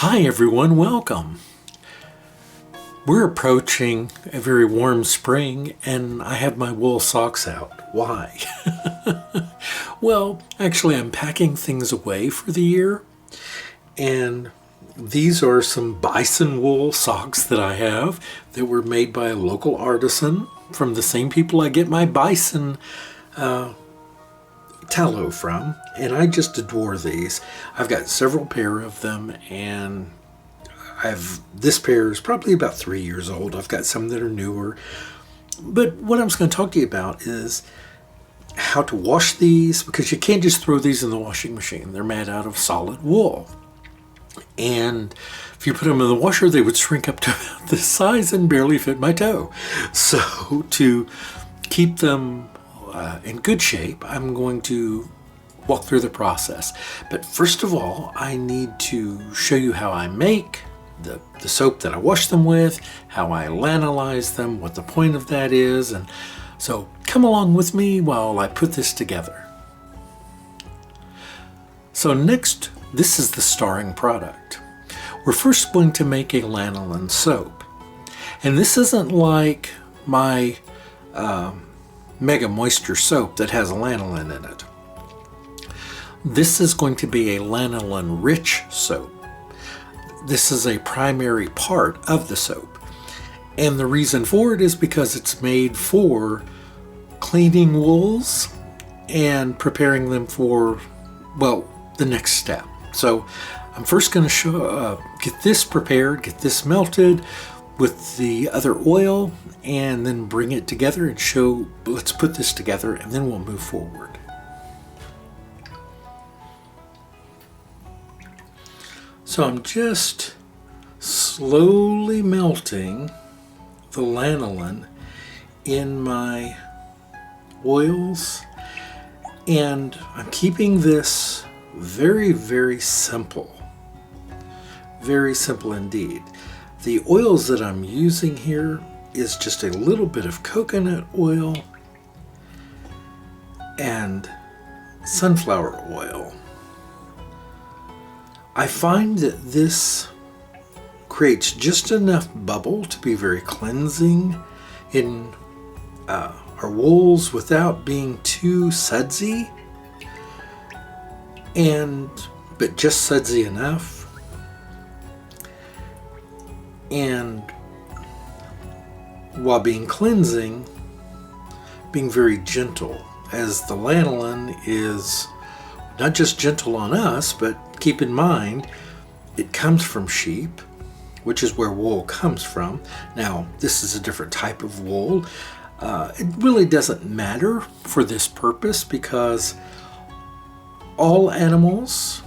Hi everyone, welcome. We're approaching a very warm spring and I have my wool socks out. Why? Well, actually I'm packing things away for the year, and these are some bison wool socks that I have that were made by a local artisan from the same people I get my bison tallow from, and I just adore these. I've got several pair of them, and this pair is probably about 3 years old. I've got some that are newer, but what I was going to talk to you about is how to wash these, because you can't just throw these in the washing machine. They're made out of solid wool, and if you put them in the washer they would shrink up to about this size and barely fit my toe. So to keep them in good shape, I'm going to walk through the process. But first of all, I need to show you how I make the soap that I wash them with, how I lanolize them, what the point of that is, and so come along with me while I put this together. So next, this is the starring product. We're first going to make a lanolin soap, and this isn't like my Mega Moisture soap that has lanolin in it. This is going to be a lanolin rich soap. This is a primary part of the soap, and the reason for it is because it's made for cleaning wools and preparing them for, well, the next step. So I'm first going to get this prepared, get this melted with the other oil, and then bring it together and show, let's put this together and then we'll move forward. So I'm just slowly melting the lanolin in my oils, and I'm keeping this very, very simple. Very simple indeed. The oils that I'm using here is just a little bit of coconut oil and sunflower oil. I find that this creates just enough bubble to be very cleansing in our wools without being too sudsy, but just sudsy enough. And while being cleansing, being very gentle, as the lanolin is not just gentle on us, but keep in mind it comes from sheep, which is where wool comes from. Now this is a different type of wool. It really doesn't matter for this purpose because all animals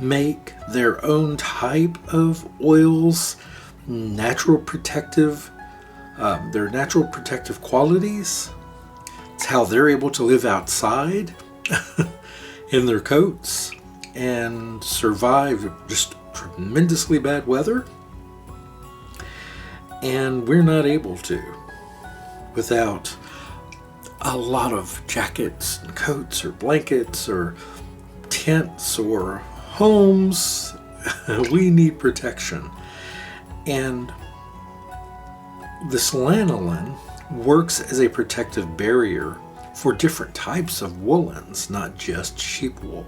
make their own type of oils, their natural protective qualities. It's how they're able to live outside in their coats and survive just tremendously bad weather. And we're not able to without a lot of jackets and coats or blankets or tents or homes. We need protection, and this lanolin works as a protective barrier for different types of woolens, not just sheep wool.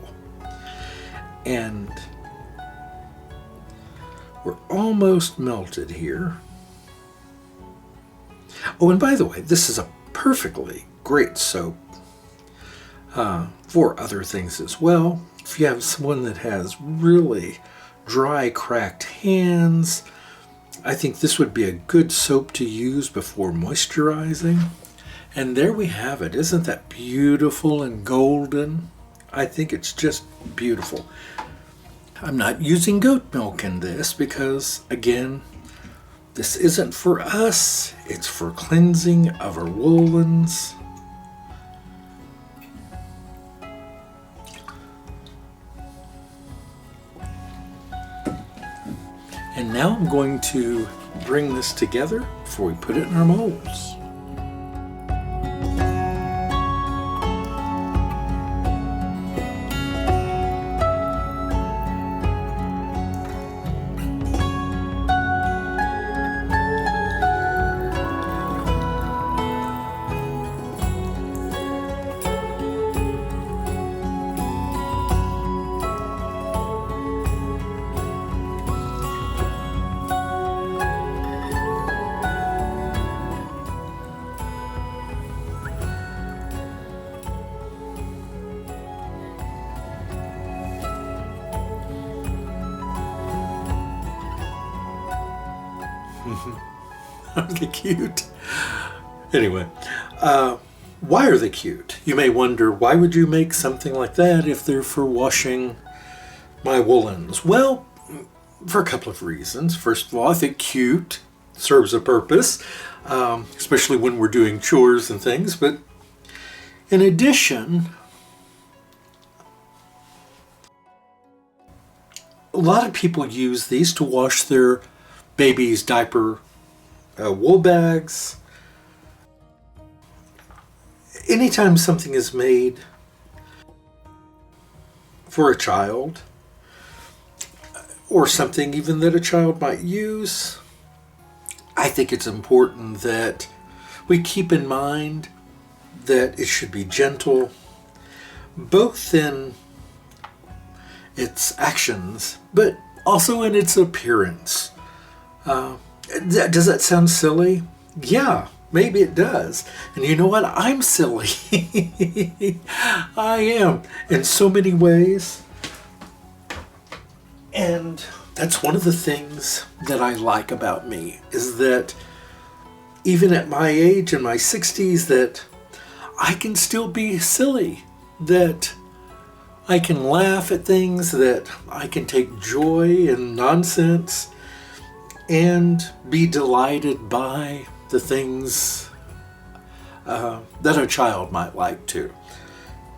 And we're almost melted here. Oh, and by the way, this is a perfectly great soap for other things as well. If you have someone that has really dry, cracked hands, I think this would be a good soap to use before moisturizing. And there we have it. Isn't that beautiful and golden? I think it's just beautiful. I'm not using goat milk in this because, again, this isn't for us. It's for cleansing of our woolens. And now I'm going to bring this together before we put it in our molds. Are they cute? Anyway, why are they cute? You may wonder, why would you make something like that if they're for washing my woolens? Well, for a couple of reasons. First of all, I think cute serves a purpose, especially when we're doing chores and things. But in addition, a lot of people use these to wash their baby's diaper, wool bags. Anytime something is made for a child, or something even that a child might use, I think it's important that we keep in mind that it should be gentle, both in its actions, but also in its appearance. Does that sound silly? Yeah, maybe it does. And you know what? I'm silly. I am in so many ways. And that's one of the things that I like about me, is that even at my age, in my 60s, that I can still be silly, that I can laugh at things, that I can take joy in nonsense and be delighted by the things that a child might like too.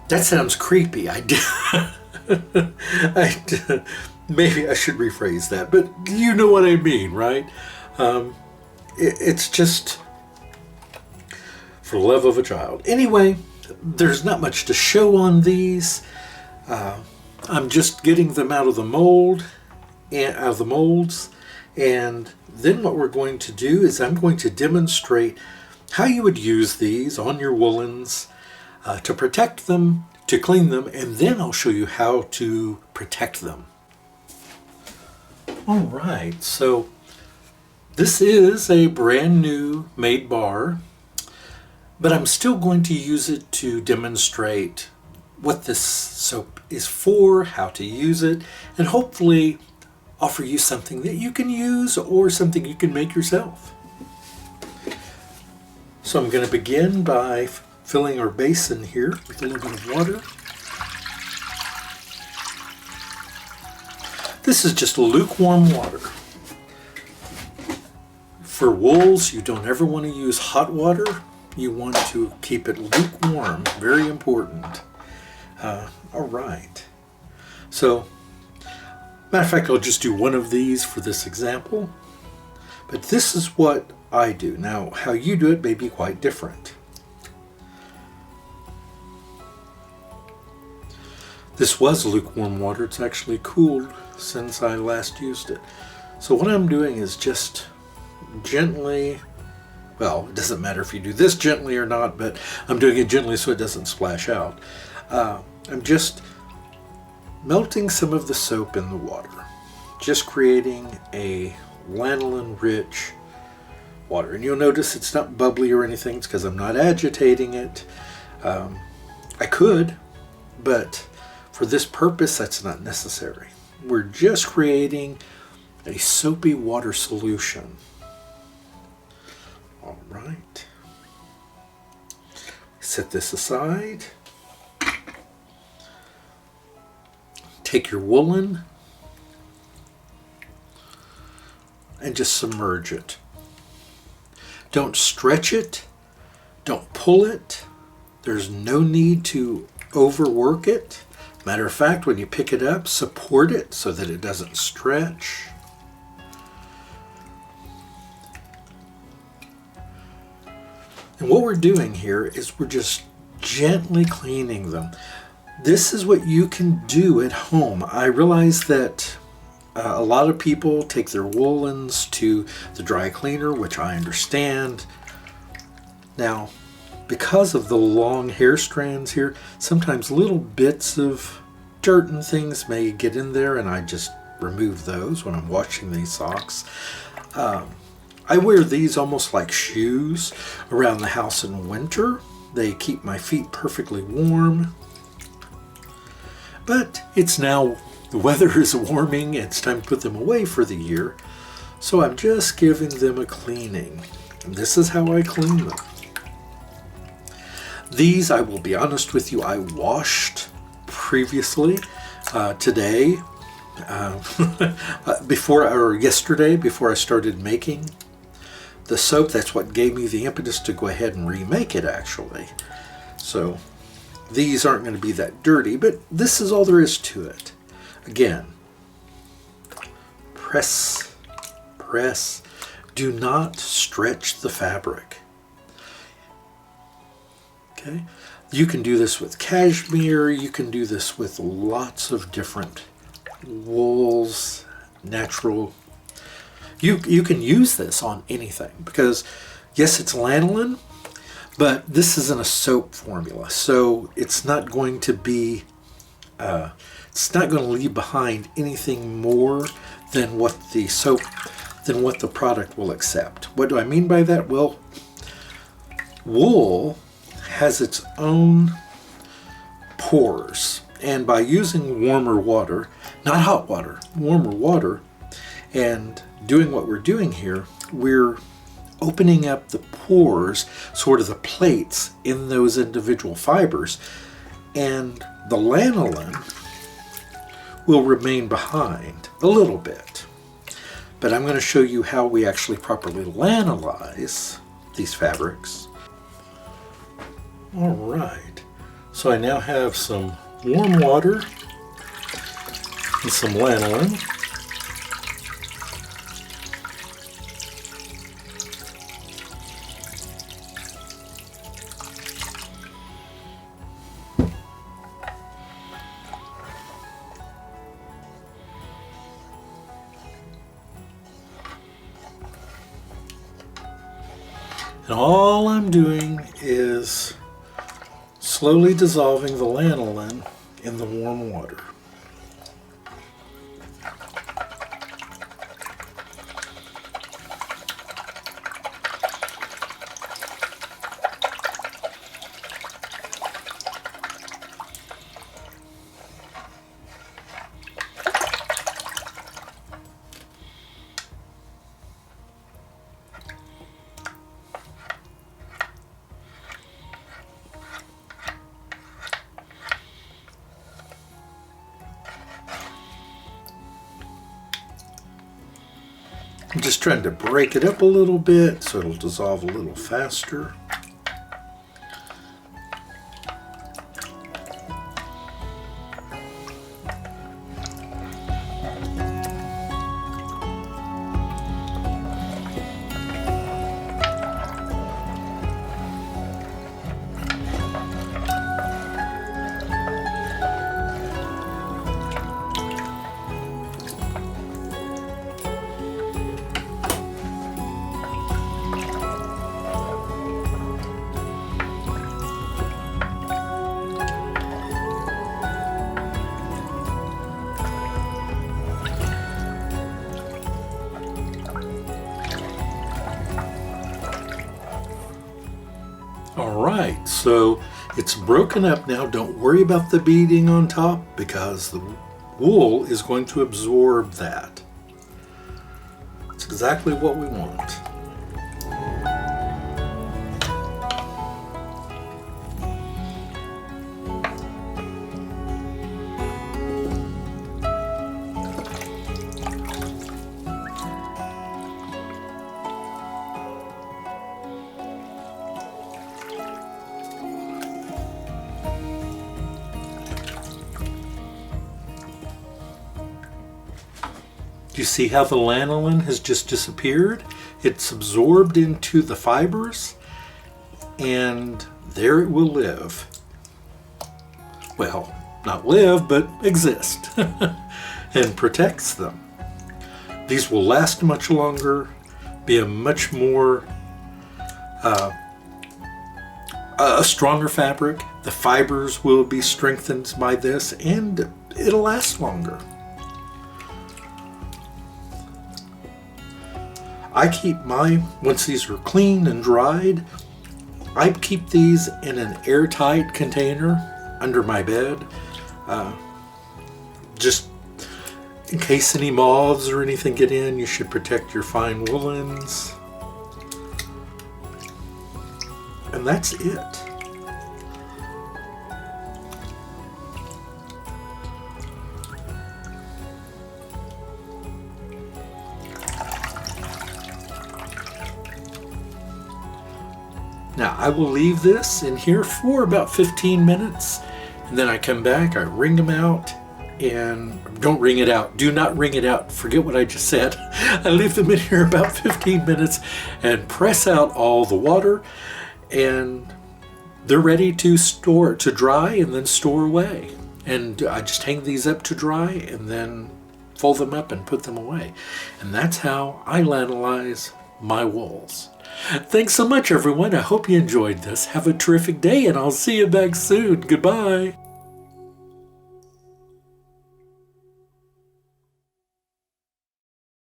That sounds creepy. Maybe I should rephrase that, but you know what I mean, right? It's just for the love of a child. Anyway, there's not much to show on these. I'm just getting them out of the mold and out of the molds, and then what we're going to do is I'm going to demonstrate how you would use these on your woolens to protect them, to clean them, and then I'll show you how to protect them. All right, so this is a brand new made bar, but I'm still going to use it to demonstrate what this soap is for, how to use it, and hopefully offer you something that you can use or something you can make yourself. So I'm going to begin by filling our basin here with a little bit of water. This is just lukewarm water. For wools, you don't ever want to use hot water. You want to keep it lukewarm, very important. All right. So, matter of fact, I'll just do one of these for this example. But this is what I do. Now, how you do it may be quite different. This was lukewarm water. It's actually cooled since I last used it. So what I'm doing is just gently, well, it doesn't matter if you do this gently or not, but I'm doing it gently so it doesn't splash out. I'm just melting some of the soap in the water, just creating a lanolin rich water. And you'll notice it's not bubbly or anything. It's because I'm not agitating it. I could, but for this purpose, that's not necessary. We're just creating a soapy water solution. All right. Set this aside. Take your woolen and just submerge it. Don't stretch it. Don't pull it. There's no need to overwork it. Matter of fact, when you pick it up, support it so that it doesn't stretch. And what we're doing here is we're just gently cleaning them. This is what you can do at home. I realize that a lot of people take their woolens to the dry cleaner, which I understand. Now, because of the long hair strands here, sometimes little bits of dirt and things may get in there, and I just remove those when I'm washing these socks. I wear these almost like shoes around the house in winter. They keep my feet perfectly warm. But it's now, the weather is warming, it's time to put them away for the year. So I'm just giving them a cleaning. And this is how I clean them. These, I will be honest with you, I washed previously today, yesterday, before I started making the soap. That's what gave me the impetus to go ahead and remake it, actually. So these aren't going to be that dirty, but this is all there is to it. Again, press, press. Do not stretch the fabric. Okay, you can do this with cashmere. You can do this with lots of different wools, natural. You can use this on anything because, yes, it's lanolin, but this isn't a soap formula, so it's not going to be. It's not going to leave behind anything more than what the soap, than what the product will accept. What do I mean by that? Well, wool has its own pores, and by using warmer water, not hot water, warmer water, and doing what we're doing here, we're opening up the pores, sort of the plates in those individual fibers, and the lanolin will remain behind a little bit. But I'm going to show you how we actually properly lanolize these fabrics. All right, so I now have some warm water and some lanolin. And all I'm doing is slowly dissolving the lanolin in the warm water. I'm just trying to break it up a little bit so it'll dissolve a little faster. Alright, so it's broken up now. Don't worry about the beading on top because the wool is going to absorb that. It's exactly what we want. Do you see how the lanolin has just disappeared? It's absorbed into the fibers, and there it will live. Well, not live, but exist, and protects them. These will last much longer, be a much more, a stronger fabric. The fibers will be strengthened by this, and it'll last longer. I keep once these are cleaned and dried, I keep these in an airtight container under my bed, just in case any moths or anything get in. You should protect your fine woolens. And that's it. Now I will leave this in here for about 15 minutes, and then I come back, I wring them out, and don't wring it out. Do not wring it out. Forget what I just said. I leave them in here about 15 minutes and press out all the water, and they're ready to store, to dry and then store away. And I just hang these up to dry and then fold them up and put them away. And that's how I lanolize my wools. Thanks so much, everyone. I hope you enjoyed this. Have a terrific day, and I'll see you back soon. Goodbye.